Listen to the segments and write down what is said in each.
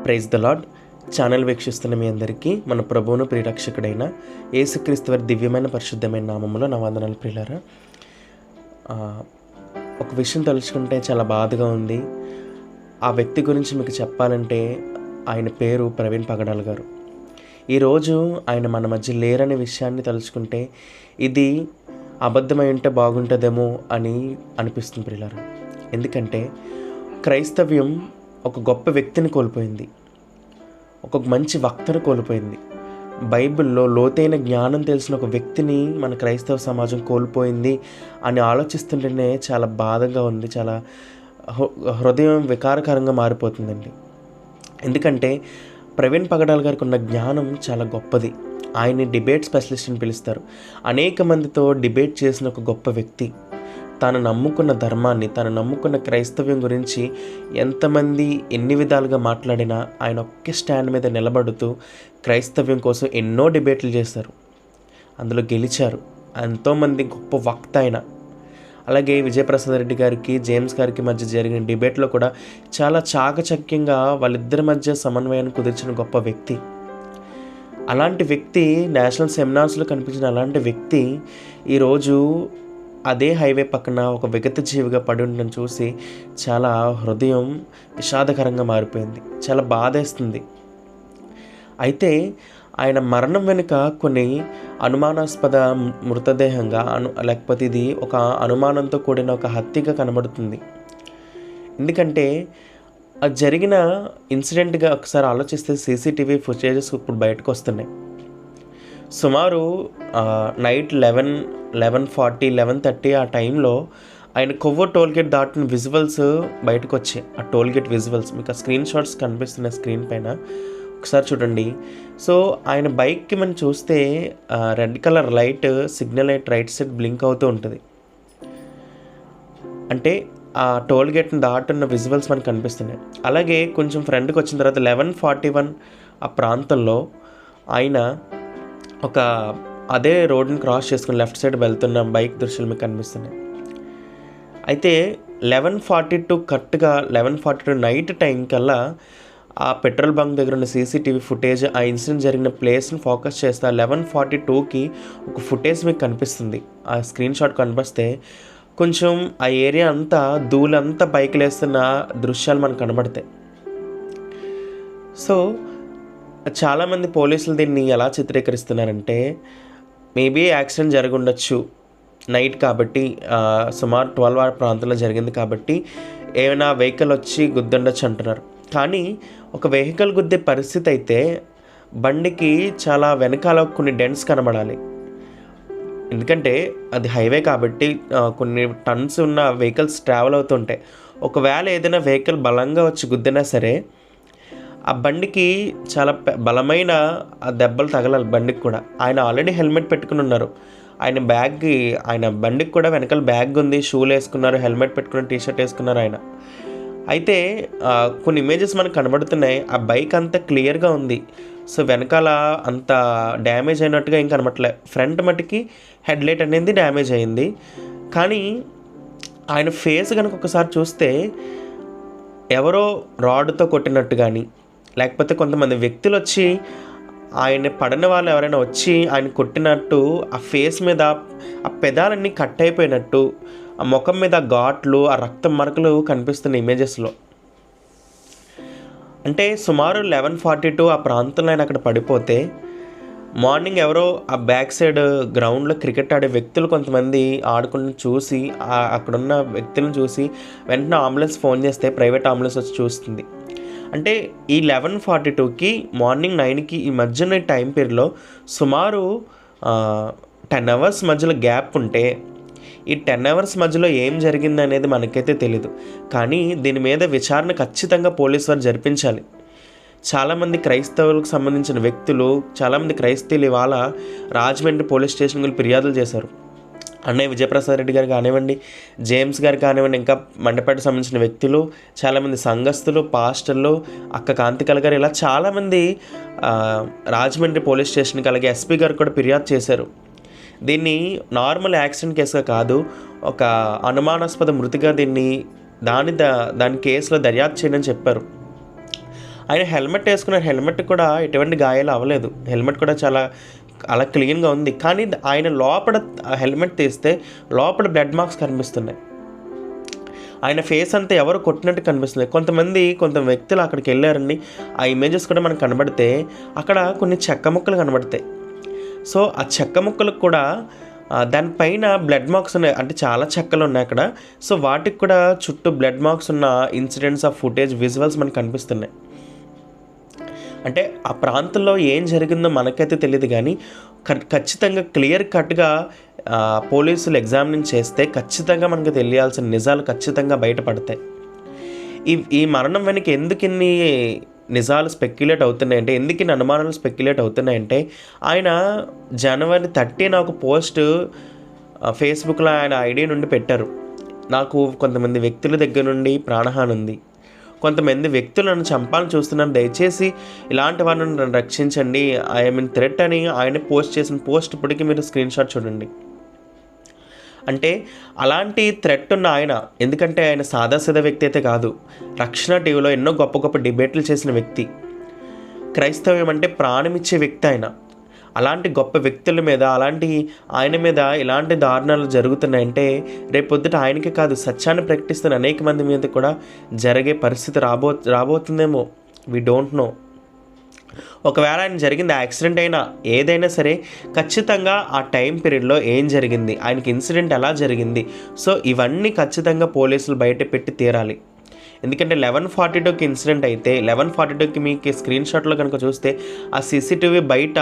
Praise the lord. Channel వీక్షిస్తున్న మీ అందరికీ మన ప్రభువును ప్రియరక్షకుడైన యేసుక్రీస్తు వారి దివ్యమైన పరిశుద్ధమైన నామములో నా వందనాలు ప్రియులారా. ఒక విషయం తలుచుకుంటే చాలా బాధగా ఉంది. ఆ వ్యక్తి గురించి మీకు చెప్పాలంటే ఆయన పేరు ప్రవీణ్ పగడాల గారు. ఈరోజు ఆయన మన మధ్య లేరనే విషయాన్ని తలుచుకుంటే ఇది అబద్ధమై ఉంటే బాగుంటుందేమో అని అనిపిస్తుంది ప్రియులారా. ఎందుకంటే క్రైస్తవ్యం ఒక గొప్ప వ్యక్తిని కోల్పోయింది, ఒక మంచి వక్తను కోల్పోయింది. బైబిల్లో లోతైన జ్ఞానం తెలిసిన ఒక వ్యక్తిని మన క్రైస్తవ సమాజం కోల్పోయింది అని ఆలోచిస్తుంటేనే చాలా బాధగా ఉంది, చాలా హృదయం వికారకరంగా మారిపోతుందండి. ఎందుకంటే ప్రవీణ్ పగడాల గారికి ఉన్న జ్ఞానం చాలా గొప్పది. ఆయన్ని డిబేట్ స్పెషలిస్ట్ అని పిలుస్తారు. అనేక మందితో డిబేట్ చేసిన ఒక గొప్ప వ్యక్తి. తాను నమ్ముకున్న ధర్మాన్ని, తాను నమ్ముకున్న క్రైస్తవ్యం గురించి ఎంతమంది ఎన్ని విధాలుగా మాట్లాడినా ఆయన ఒకే స్టాండ్ మీద నిలబడుతూ క్రైస్తవ్యం కోసం ఎన్నో డిబేట్లు చేశారు, అందులో గెలిచారు. ఎంతోమంది గొప్ప వక్త ఆయన. అలాగే విజయప్రసాద్ రెడ్డి గారికి, జేమ్స్ గారికి మధ్య జరిగిన డిబేట్లో కూడా చాలా చాకచక్యంగా వాళ్ళిద్దరి మధ్య సమన్వయాన్ని కుదిర్చిన గొప్ప వ్యక్తి. అలాంటి వ్యక్తి నేషనల్ సెమినార్స్లో కనిపించిన అలాంటి వ్యక్తి ఈరోజు అదే హైవే పక్కన ఒక విగత జీవిగా పడి ఉండడం చూసి చాలా హృదయం విషాదకరంగా మారిపోయింది, చాలా బాధేస్తుంది. అయితే ఆయన మరణం వెనుక కొన్ని అనుమానాస్పద మృతదేహంగా లేకపోతే ఇది ఒక అనుమానంతో కూడిన ఒక హత్యగా కనబడుతుంది. ఎందుకంటే అది జరిగిన ఇన్సిడెంట్గా ఒకసారి ఆలోచిస్తే సీసీటీవీ ఫుటేజెస్ ఇప్పుడు బయటకు వస్తున్నాయి. సుమారు నైట్ 11:40, 11:30 ఆ టైంలో ఆయన కొవ్వూరు టోల్గేట్ దాటిన విజువల్స్ బయటకు వచ్చాయి. ఆ టోల్గేట్ విజువల్స్ మీకు ఆ స్క్రీన్ షాట్స్ కనిపిస్తున్నాయి స్క్రీన్ పైన, ఒకసారి చూడండి. సో ఆయన బైక్కి మనం చూస్తే red colour light, signal light right side blink అవుతూ ఉంటుంది. అంటే ఆ టోల్గేట్ని దాటున్న విజువల్స్ మనకు కనిపిస్తున్నాయి. అలాగే కొంచెం ఫ్రంట్కి వచ్చిన తర్వాత 11:41 ఆ ప్రాంతంలో ఆయన ఒక అదే రోడ్ని క్రాస్ చేసుకుని లెఫ్ట్ సైడ్ వెళ్తున్న బైక్ దృశ్యాలు మీకు కనిపిస్తున్నాయి. అయితే 11:42 కరెక్ట్గా 11:42 నైట్ టైం కల్లా ఆ పెట్రోల్ బంక్ దగ్గర ఉన్న సీసీటీవీ ఫుటేజ్ ఆ ఇన్సిడెంట్ జరిగిన ప్లేస్ని ఫోకస్ చేస్తే 11:42కి ఒక ఫుటేజ్ మీకు కనిపిస్తుంది. ఆ స్క్రీన్ షాట్ కనిపిస్తే కొంచెం ఆ ఏరియా అంతా ధూళంతా బైక్లు వేస్తున్న దృశ్యాలు మనకు కనబడతాయి. సో చాలామంది పోలీసులు దీన్ని ఎలా చిత్రీకరిస్తున్నారంటే మేబీ యాక్సిడెంట్ జరిగి ఉండొచ్చు, నైట్ కాబట్టి సుమారు 12 ప్రాంతంలో జరిగింది కాబట్టి ఏమైనా వెహికల్ వచ్చి గుద్దుండొచ్చు అంటున్నారు. కానీ ఒక వెహికల్ గుద్దే పరిస్థితి అయితే బండికి చాలా వెనకాల కొన్ని డెంట్స్ కనబడాలి. ఎందుకంటే అది హైవే కాబట్టి కొన్ని టన్స్ ఉన్న వెహికల్స్ ట్రావెల్ అవుతుంటాయి. ఒకవేళ ఏదైనా వెహికల్ బలంగా వచ్చి గుద్దినా సరే ఆ బండికి చాలా బలమైన ఆ దెబ్బలు తగలాలి బండికి కూడా. ఆయన ఆల్రెడీ హెల్మెట్ పెట్టుకుని ఉన్నారు. ఆయన బండికి కూడా వెనకాల బ్యాగ్ ఉంది, షూలు వేసుకున్నారు, హెల్మెట్ పెట్టుకున్న టీషర్ట్ వేసుకున్నారు ఆయన. అయితే కొన్ని ఇమేజెస్ మనకు కనబడుతున్నాయి. ఆ బైక్ అంతా క్లియర్గా ఉంది. సో వెనకాల అంత డ్యామేజ్ అయినట్టుగా ఏం కనబడలే. ఫ్రంట్ మటుకి హెడ్లైట్ అనేది డ్యామేజ్ అయింది. కానీ ఆయన ఫేస్ కనుక ఒకసారి చూస్తే ఎవరో రాడ్తో కొట్టినట్టు కానీ, లేకపోతే కొంతమంది వ్యక్తులు వచ్చి ఆయన పడని వాళ్ళు ఎవరైనా వచ్చి ఆయన కొట్టినట్టు, ఆ ఫేస్ మీద ఆ పెదాలన్నీ కట్ అయిపోయినట్టు, ఆ ముఖం మీద ఘాట్లు, ఆ రక్తం మరకలు కనిపిస్తున్న ఇమేజెస్లో. అంటే సుమారు 11:42 ఆ ప్రాంతంలో ఆయన అక్కడ పడిపోతే మార్నింగ్ ఎవరో ఆ బ్యాక్ సైడ్ గ్రౌండ్లో క్రికెట్ ఆడే వ్యక్తులు కొంతమంది ఆడుకుని చూసి అక్కడున్న వ్యక్తులను చూసి వెంటనే అంబులెన్స్ ఫోన్ చేస్తే ప్రైవేట్ అంబులెన్స్ వచ్చి చూస్తుంది. అంటే ఈ 11:42కి మార్నింగ్ 9కి ఈ మధ్యన టైం పీరియడ్లో సుమారు 10 అవర్స్ మధ్యలో గ్యాప్ ఉంటే ఈ 10 అవర్స్ మధ్యలో ఏం జరిగింది అనేది మనకైతే తెలీదు. కానీ దీని మీద విచారణ ఖచ్చితంగా పోలీసు వారు జరిపించాలి. చాలామంది క్రైస్తవులకు సంబంధించిన వ్యక్తులు, చాలామంది క్రైస్తవులు ఇవాళ రాజమండ్రి పోలీస్ స్టేషన్కి వెళ్ళి ఫిర్యాదులు చేశారు. అన్నయ్య విజయప్రసాద్ రెడ్డి గారు కానివ్వండి, జేమ్స్ గారు కానివ్వండి, ఇంకా మండపేటకు సంబంధించిన వ్యక్తులు, చాలామంది సంఘస్థులు, పాస్టర్లు, అక్క కాంతికల గారు, ఇలా చాలామంది రాజమండ్రి పోలీస్ స్టేషన్కి, అలాగే ఎస్పీ గారు కూడా ఫిర్యాదు చేశారు. దీన్ని నార్మల్ యాక్సిడెంట్ కేసుగా కాదు, ఒక అనుమానాస్పద మృతిగా దాని కేసులో దర్యాప్తు చేయని చెప్పారు. ఆయన హెల్మెట్ వేసుకున్నారు, హెల్మెట్ కూడా ఎటువంటి గాయాలు అవ్వలేదు, హెల్మెట్ కూడా చాలా అలా క్లీన్గా ఉంది. కానీ ఆయన లోపల హెల్మెట్ తీస్తే లోపల బ్లడ్ మార్క్స్ కనిపిస్తున్నాయి. ఆయన ఫేస్ అంతా ఎవరు కొట్టినట్టు కనిపిస్తుంది. కొంత వ్యక్తులు అక్కడికి వెళ్ళారండి, ఆ ఇమేజెస్ కూడా మనకు కనబడితే అక్కడ కొన్ని చెక్క ముక్కలు కనబడతాయి. సో ఆ చెక్క ముక్కలకు కూడా దానిపైన బ్లడ్ మార్క్స్ ఉన్నాయి, అంటే చాలా చెక్కలు ఉన్నాయి అక్కడ. సో వాటికి కూడా చుట్టూ బ్లడ్ మార్క్స్ ఉన్న ఇన్సిడెంట్స్ ఆఫ్ ఫుటేజ్ విజువల్స్ మనకు కనిపిస్తున్నాయి. అంటే ఆ ప్రాంతంలో ఏం జరిగిందో మనకైతే తెలియదు, కానీ ఖచ్చితంగా క్లియర్ కట్గా పోలీసులు ఎగ్జామిన్ చేస్తే ఖచ్చితంగా మనకు తెలియాల్సిన నిజాలు ఖచ్చితంగా బయటపడతాయి. ఈ మరణం వెనక ఎందుకు ఇన్ని నిజాలు స్పెక్యులేట్ అవుతున్నాయంటే, ఎందుకు ఇన్ని అనుమానాలు స్పెక్యులేట్ అవుతున్నాయంటే, ఆయన జనవరి 30 ఒక పోస్ట్ ఫేస్బుక్లో ఆయన ఐడి నుండి పెట్టారు. నాకు కొంతమంది వ్యక్తుల దగ్గర నుండి ప్రాణహాని ఉంది, కొంతమంది వ్యక్తులు నన్ను చంపాలని చూస్తున్నాను, దయచేసి ఇలాంటి వారిని నన్ను రక్షించండి, ఐఎమ్ ఇన్ థ్రెట్ అని ఆయన పోస్ట్ చేసిన పోస్ట్ ఇప్పటికీ మీరు స్క్రీన్ షాట్ చూడండి. అంటే అలాంటి థ్రెట్ ఉన్న ఆయన, ఎందుకంటే ఆయన సాదాసీదా వ్యక్తి అయితే కాదు, రక్షణ టీవీలో ఎన్నో గొప్ప గొప్ప డిబేట్లు చేసిన వ్యక్తి, క్రైస్తవ్యం అంటే ప్రాణమిచ్చే వ్యక్తి ఆయన. అలాంటి గొప్ప వ్యక్తుల మీద, ఆయన మీద ఇలాంటి దారుణాలు జరుగుతున్నాయంటే రేపొద్దుట ఆయనకే కాదు, సత్యాన్ని ప్రకటిస్తున్న అనేక మంది మీద కూడా జరిగే పరిస్థితి రాబోతుందేమో, వీ డోంట్ నో. ఒకవేళ ఆయన జరిగింది యాక్సిడెంట్ అయినా ఏదైనా సరే, ఖచ్చితంగా ఆ టైం పీరియడ్లో ఏం జరిగింది, ఆయనకి ఇన్సిడెంట్ ఎలా జరిగింది, సో ఇవన్నీ ఖచ్చితంగా పోలీసులు బయట పెట్టి తీరాలి. ఎందుకంటే 11:42కి ఇన్సిడెంట్ అయితే 11:42కి మీకు స్క్రీన్ షాట్లో కనుక చూస్తే ఆ సీసీటీవీ బయట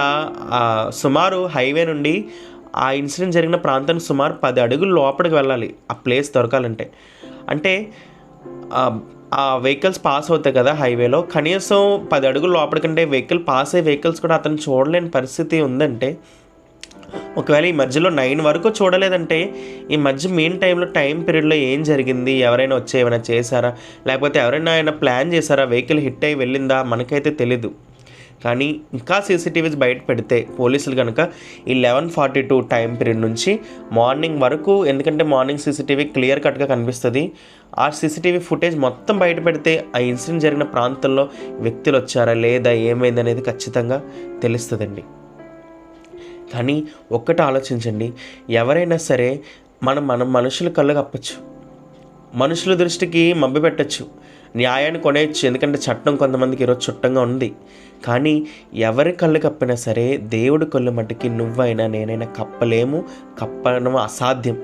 సుమారు హైవే నుండి ఆ ఇన్సిడెంట్ జరిగిన ప్రాంతానికి సుమారు 10 అడుగులు లోపలికి వెళ్ళాలి ఆ ప్లేస్ దొరకాలంటే. అంటే ఆ వెహికల్స్ పాస్ అవుతాయి కదా హైవేలో, కనీసం 10 అడుగులు లోపలికంటే పాస్ అయ్యే వెహికల్స్ కూడా అతను చూడలేని పరిస్థితి ఉందంటే, ఒకవేళ ఈ మధ్యలో 9 వరకు చూడలేదంటే ఈ మధ్య మెయిన్ టైం పీరియడ్లో ఏం జరిగింది, ఎవరైనా వచ్చి ఏమైనా చేశారా, లేకపోతే ఎవరైనా ఆయన ప్లాన్ చేశారా, వెహికల్ హిట్ అయ్యి వెళ్ళిందా, మనకైతే తెలీదు. కానీ ఇంకా సీసీటీవీస్ బయట పెడితే పోలీసులు కనుక ఈ 11:42 టైం పీరియడ్ నుంచి మార్నింగ్ వరకు, ఎందుకంటే మార్నింగ్ సీసీటీవీ క్లియర్ కట్గా కనిపిస్తుంది, ఆ సీసీటీవీ ఫుటేజ్ మొత్తం బయట పెడితే ఆ ఇన్సిడెంట్ జరిగిన ప్రాంతంలో వ్యక్తులు వచ్చారా లేదా ఏమైంది అనేది ఖచ్చితంగా తెలుస్తుందండి. కానీ ఒక్కటి ఆలోచించండి, ఎవరైనా సరే మనం మనుషుల కళ్ళు కప్పచ్చు, మనుషుల దృష్టికి మభ్య పెట్టచ్చు, న్యాయాన్ని కొనేయచ్చు, ఎందుకంటే చట్టం కొంతమందికి ఈరోజు చుట్టంగా ఉంది. కానీ ఎవరి కళ్ళు కప్పినా సరే దేవుడి కళ్ళు మట్టుకి నువ్వైనా నేనైనా కప్పడం అసాధ్యం.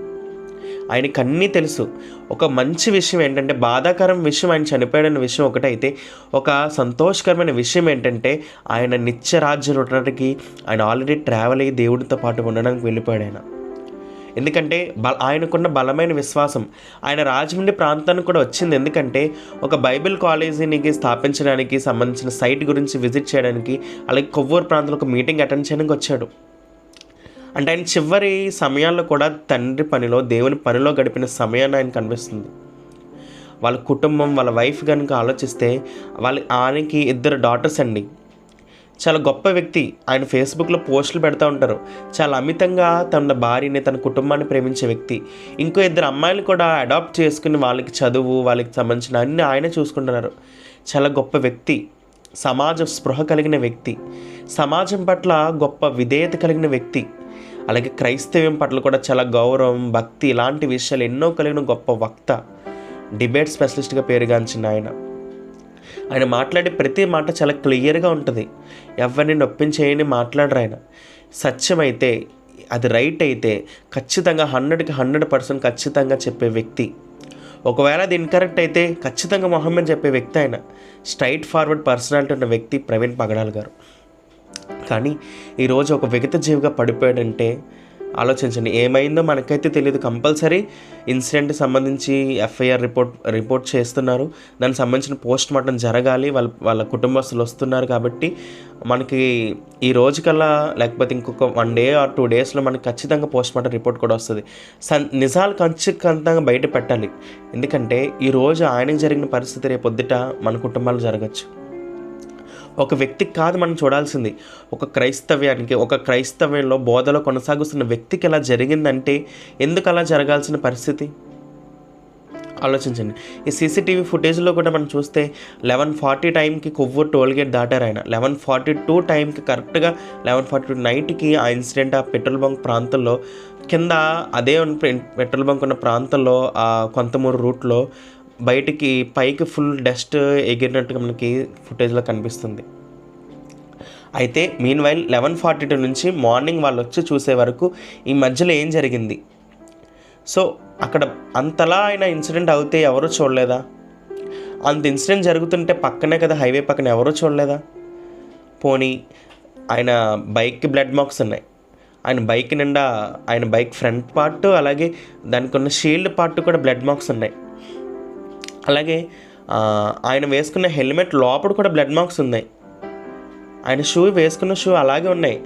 ఆయనకు అన్నీ తెలుసు. ఒక మంచి విషయం ఏంటంటే, బాధాకరం విషయం ఆయన చనిపోయాడన్న విషయం ఒకటైతే, ఒక సంతోషకరమైన విషయం ఏంటంటే ఆయన నిత్యరాజ్యం ఉండడానికి ఆయన ఆల్రెడీ ట్రావెల్ అయ్యి దేవుడితో పాటు ఉండడానికి వెళ్ళిపోయాడు ఆయన. ఎందుకంటే ఆయనకున్న బలమైన విశ్వాసం ఆయన రాజమండ్రి ప్రాంతానికి కూడా వచ్చింది. ఎందుకంటే ఒక బైబిల్ కాలేజీని స్థాపించడానికి సంబంధించిన సైట్ గురించి విజిట్ చేయడానికి, అలాగే కొవ్వూరు ప్రాంతంలో ఒక మీటింగ్ అటెండ్ చేయడానికి వచ్చాడు. అంటే ఆయన చివరి సమయాల్లో కూడా తండ్రి పనిలో, దేవుని పనిలో గడిపిన సమయాన్ని ఆయన కనిపిస్తుంది. వాళ్ళ కుటుంబం, వాళ్ళ వైఫ్ కనుక ఆలోచిస్తే, ఆయనకి 2 డాటర్స్ అండి. చాలా గొప్ప వ్యక్తి. ఆయన ఫేస్బుక్లో పోస్టులు పెడతా ఉంటారు. చాలా అమితంగా తన భార్యని, తన కుటుంబాన్ని ప్రేమించే వ్యక్తి. ఇంకో 2 అమ్మాయిలు కూడా అడాప్ట్ చేసుకుని వాళ్ళకి చదువు, వాళ్ళకి సంబంధించిన అన్నీ ఆయనే చూసుకుంటున్నారు. చాలా గొప్ప వ్యక్తి, సమాజ స్పృహ కలిగిన వ్యక్తి, సమాజం పట్ల గొప్ప విధేయత కలిగిన వ్యక్తి, అలాగే క్రైస్తవ్యం పట్ల కూడా చాలా గౌరవం, భక్తి, ఇలాంటి విషయాలు ఎన్నో కలిగిన గొప్ప వక్త, డిబేట్ స్పెషలిస్ట్గా పేరుగాంచిన ఆయన మాట్లాడే ప్రతి మాట చాలా క్లియర్గా ఉంటుంది. ఎవరిని నొప్పించేయని మాట్లాడరు ఆయన. సత్యమైతే, అది రైట్ అయితే ఖచ్చితంగా 100కి 100% ఖచ్చితంగా చెప్పే వ్యక్తి. ఒకవేళ అది ఇన్కరెక్ట్ అయితే ఖచ్చితంగా మొహమ్మద్ చెప్పే వ్యక్తి ఆయన. స్ట్రైట్ ఫార్వర్డ్ పర్సనాలిటీ ఉన్న వ్యక్తి ప్రవీణ్ పగడాల్ గారు. కానీ ఈరోజు ఒక విగత జీవిగా పడిపోయాడంటే ఆలోచించండి, ఏమైందో మనకైతే తెలియదు. కంపల్సరీ ఇన్సిడెంట్కి సంబంధించి ఎఫ్ఐఆర్ రిపోర్ట్ చేస్తున్నారు, దానికి సంబంధించిన పోస్ట్ మార్టం జరగాలి, వాళ్ళ కుటుంబస్తులు వస్తున్నారు. కాబట్టి మనకి ఈ రోజుకల్లా, లేకపోతే ఇంకొక 1 day or 2 daysలో మనకి ఖచ్చితంగా పోస్ట్ మార్టం రిపోర్ట్ కూడా వస్తుంది. నిజాలు ఖచ్చితంగా బయట పెట్టాలి. ఎందుకంటే ఈరోజు ఆయనకు జరిగిన పరిస్థితి రేపొద్దుట మన కుటుంబాలు జరగచ్చు. ఒక వ్యక్తికి కాదు మనం చూడాల్సింది, ఒక క్రైస్తవ్యంలో బోధలో కొనసాగుతున్న వ్యక్తికి ఎలా జరిగిందంటే ఎందుకు అలా జరగాల్సిన పరిస్థితి? ఆలోచించండి. ఈ సీసీటీవీ ఫుటేజ్లో కూడా మనం చూస్తే 11:40 టైంకి కొవ్వూరు టోల్గేట్ దాటారు ఆయన. 11:42 టైంకి కరెక్ట్గా 11:42 నైట్కి ఆ ఇన్సిడెంట్ ఆ పెట్రోల్ బంక్ ప్రాంతంలో కింద అదే పెట్రోల్ బంక్ ఉన్న ప్రాంతంలో ఆ కొంతమూరు రూట్లో బయటికి పైకి ఫుల్ డస్ట్ ఎగిరినట్టుగా మనకి ఫుటేజ్లో కనిపిస్తుంది. అయితే మీన్ వైల్ 11:42 నుంచి మార్నింగ్ వాళ్ళు వచ్చి చూసే వరకు ఈ మధ్యలో ఏం జరిగింది? సో అక్కడ అంతలా ఆయన ఇన్సిడెంట్ అవుతే ఎవరూ చూడలేదా? అంత ఇన్సిడెంట్ జరుగుతుంటే పక్కనే కదా, హైవే పక్కన, ఎవరూ చూడలేదా? పోనీ ఆయన బైక్కి బ్లడ్ మార్క్స్ ఉన్నాయి. ఆయన బైక్ నిండా ఆయన బైక్ ఫ్రంట్ పార్ట్ అలాగే దానికి ఉన్న షీల్డ్ పార్ట్ కూడా బ్లడ్ మార్క్స్ ఉన్నాయి. అలాగే ఆయన వేసుకున్న హెల్మెట్ లోపల కూడా బ్లడ్ మార్క్స్ ఉన్నాయి. ఆయన వేసుకున్న షూ అలాగే ఉన్నాయి.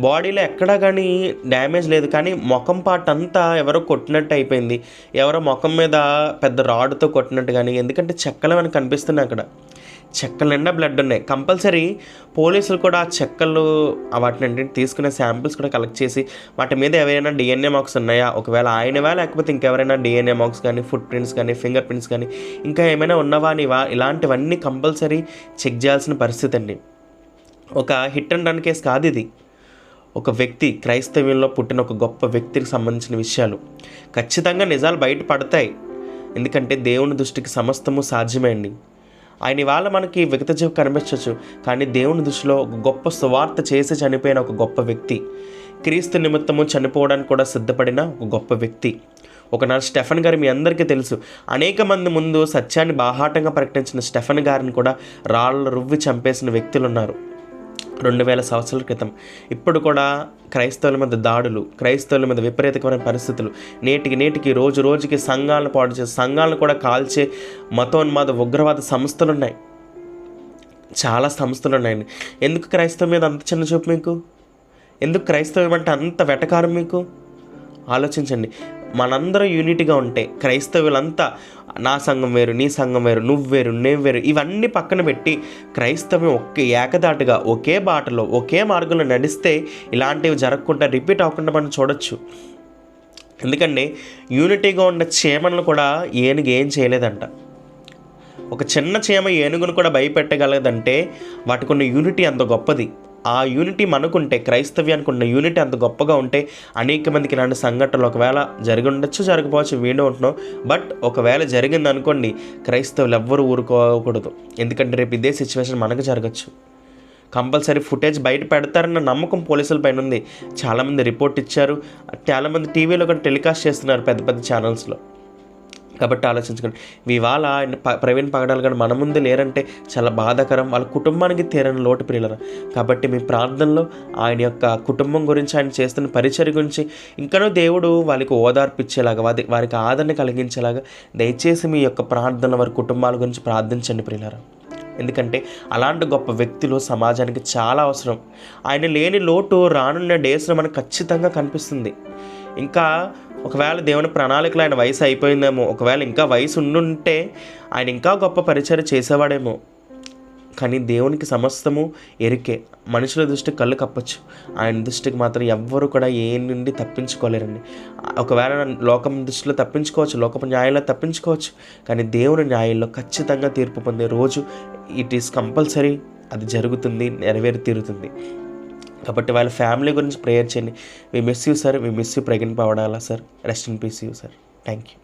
బాడీలో ఎక్కడా కానీ డ్యామేజ్ లేదు, కానీ ముఖం పార్ట్ అంతా ఎవరో కొట్టినట్టు అయిపోయింది. ఎవరో ముఖం మీద పెద్ద రాడ్తో కొట్టినట్టు కానీ, ఎందుకంటే చెక్కలు మనకు కనిపిస్తున్నాయి. అక్కడ చెక్కల నిండా బ్లడ్ ఉన్నాయి. కంపల్సరీ పోలీసులు కూడా ఆ చెక్కలు వాటిని తీసుకునే శాంపిల్స్ కూడా కలెక్ట్ చేసి వాటి మీద ఎవరైనా డిఎన్ఏ మార్క్స్ ఉన్నాయా, ఒకవేళ ఆయనవా లేకపోతే ఇంకెవరైనా డిఎన్ఏ మార్క్స్ కానీ, ఫుట్ ప్రింట్స్ కానీ, ఫింగర్ ప్రింట్స్ కానీ ఇంకా ఏమైనా ఉన్నవా ఇలాంటివన్నీ కంపల్సరీ చెక్ చేయాల్సిన పరిస్థితి అండి. ఒక హిట్ అండ్ రన్ కేసు కాదు ఇది. ఒక వ్యక్తి, క్రైస్తవ్యంలో పుట్టిన ఒక గొప్ప వ్యక్తికి సంబంధించిన విషయాలు. ఖచ్చితంగా నిజాలు బయటపడతాయి, ఎందుకంటే దేవుని దృష్టికి సమస్తము సాధ్యమే అండి. ఆయన ఇవాళ మనకి విగతజీవి కనిపించవచ్చు, కానీ దేవుని దృష్టిలో ఒక గొప్ప సువార్త చేసి చనిపోయిన ఒక గొప్ప వ్యక్తి, క్రీస్తు నిమిత్తము చనిపోవడానికి కూడా సిద్ధపడిన ఒక గొప్ప వ్యక్తి. ఒకనాడు స్టెఫెన్ గారు మీ అందరికీ తెలుసు. అనేక మంది ముందు సత్యాన్ని బాహాటంగా ప్రకటించిన స్టెఫెన్ గారిని కూడా రాళ్ళు రువ్వి చంపేసిన వ్యక్తులు ఉన్నారు 2000 సంవత్సరాల క్రితం. ఇప్పుడు కూడా క్రైస్తవుల మీద దాడులు, క్రైస్తవుల మీద విపరీతమైన పరిస్థితులు, నేటికి రోజుకి సంఘాలను పాడు చేసే, సంఘాలను కూడా కాల్చే మతోన్మాద ఉగ్రవాద సంస్థలు ఉన్నాయి. చాలా సంస్థలు ఉన్నాయండి. ఎందుకు క్రైస్తవం మీద అంత చిన్న చూపు మీకు? ఎందుకు క్రైస్తవం అంటే అంత వెటకారం మీకు? ఆలోచించండి. మనందరం యూనిటీగా ఉంటే, క్రైస్తవులంతా నా సంఘం వేరు, నీ సంఘం వేరు, నువ్వు వేరు, నేను వేరు, ఇవన్నీ పక్కన పెట్టి క్రైస్తవం ఏకదాటుగా ఒకే బాటలో ఒకే మార్గంలో నడిస్తే ఇలాంటివి జరగకుండా, రిపీట్ అవ్వకుండా మనం చూడొచ్చు. ఎందుకంటే యూనిటీగా ఉన్న చీమలను కూడా ఏనుగు ఏం చేయలేదంట. ఒక చిన్న చీమ ఏనుగును కూడా భయపెట్టగలదంటే వాటికి ఉన్న యూనిటీ అంత గొప్పది. ఆ యూనిటీ మనకుంటే, క్రైస్తవ్యానికి ఉన్న యూనిటీ అంత గొప్పగా ఉంటే అనేక మందికి ఇలాంటి సంఘటనలు ఒకవేళ జరిగి ఉండొచ్చు, జరగకపోవచ్చు, వీడియో ఉంటున్నాం. బట్ ఒకవేళ జరిగింది అనుకోండి, క్రైస్తవులు ఎవ్వరూ ఊరుకోకూడదు. ఎందుకంటే రేపు ఇదే సిచ్యువేషన్ మనకు జరగచ్చు. కంపల్సరీ ఫుటేజ్ బయట పెడతారన్న నమ్మకం పోలీసుల పైన ఉంది. చాలామంది రిపోర్ట్ ఇచ్చారు, చాలామంది టీవీలో కూడా టెలికాస్ట్ చేస్తున్నారు పెద్ద పెద్ద ఛానల్స్లో. కాబట్టి ఆలోచించుకోండి. ఇవాళ ప్రవీణ్ పగడాల్ గారు మన ముందు లేరంటే చాలా బాధాకరం. వాళ్ళ కుటుంబానికి తీరని లోటు ప్రియులరా. కాబట్టి మీ ప్రార్థనలో ఆయన యొక్క కుటుంబం గురించి, ఆయన చేస్తున్న పరిచర్య గురించి ఇంకనూ దేవుడు వాళ్ళకి ఓదార్పిచ్చేలాగా, వారికి ఆదరణ కలిగించేలాగా దయచేసి మీ యొక్క ప్రార్థనలో వారి కుటుంబాల గురించి ప్రార్థించండి ప్రియులరా. ఎందుకంటే అలాంటి గొప్ప వ్యక్తులు సమాజానికి చాలా అవసరం. ఆయన లేని లోటు రానున్న డేస్లో మనకు ఖచ్చితంగా కనిపిస్తుంది. ఇంకా ఒకవేళ దేవుని ప్రణాళికలో ఆయన వయసు అయిపోయిందేమో, ఒకవేళ ఇంకా వయసు ఉండుంటే ఆయన ఇంకా గొప్ప పరిచర్య చేసేవాడేమో. కానీ దేవునికి సమస్తము ఎరికే. మనుషుల దృష్టికి కళ్ళు కప్పచ్చు, ఆయన దృష్టికి మాత్రం ఎవ్వరూ కూడా ఏ నుండి తప్పించుకోలేరండి. ఒకవేళ లోకం దృష్టిలో తప్పించుకోవచ్చు, లోకపు న్యాయంలో తప్పించుకోవచ్చు, కానీ దేవుని న్యాయంలో ఖచ్చితంగా తీర్పు పొందే రోజు ఇట్ ఈస్ కంపల్సరీ. అది జరుగుతుంది, నెరవేరి తీరుతుంది. కాబట్టి వాళ్ళ ఫ్యామిలీ గురించి ప్రేయర్ చేయండి. We miss you sir, we miss you Praveen Pagadala sir. Rest in peace you sir. Thank you.